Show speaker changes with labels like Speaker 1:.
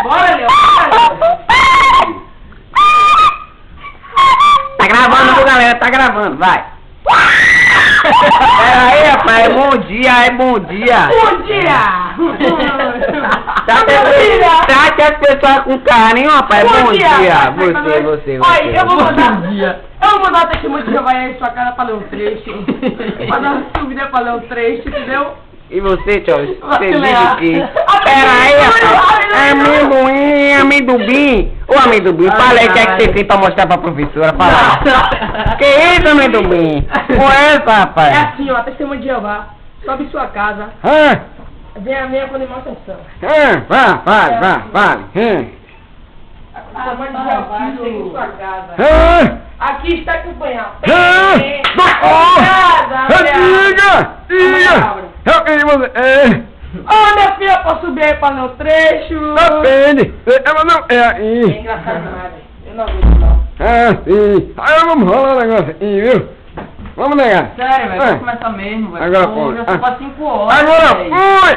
Speaker 1: Bora, Léo.
Speaker 2: Tá gravando, viu, galera? Tá gravando, vai. Pera aí, rapaz, é bom dia, é bom dia.
Speaker 1: Bom dia!
Speaker 2: Trate as pessoas com carinho, rapaz, bom dia. Você.
Speaker 1: Olha, eu vou mandar o testemunho de Jeová aí em sua casa pra ler um trecho. Pra dar uma subida pra ler um trecho, entendeu?
Speaker 2: E você, tio? Você
Speaker 1: Você
Speaker 2: diz
Speaker 1: lê.
Speaker 2: que... Pera aí, rapaz. Amendoim. Ô, amendoim, fala aí o que é que você tem pra mostrar pra professora. Fala. Que isso, amendoim? Com essa,
Speaker 1: É
Speaker 2: rapaz?
Speaker 1: assim, ó, testemunho de Jeová. Sobe em sua casa. Vem a minha com demonstração.
Speaker 2: Fale.
Speaker 1: Testemunho de Jeová, chega em sua casa. Aqui está acompanhado. Ô, minha filha, posso subir aí pra ler o trecho?
Speaker 2: Depende. Ela não é
Speaker 1: É
Speaker 2: aí.
Speaker 1: engraçado demais, velho. Eu não aguento, não.
Speaker 2: Sim. Aí vamos rolar o negócio aí, viu? Vamos negar.
Speaker 1: Sério, velho, vamos começar mesmo, velho.
Speaker 2: Agora
Speaker 1: Pô,
Speaker 2: pode.
Speaker 1: já são pra 5 horas.
Speaker 2: Agora
Speaker 1: velho.
Speaker 2: foi!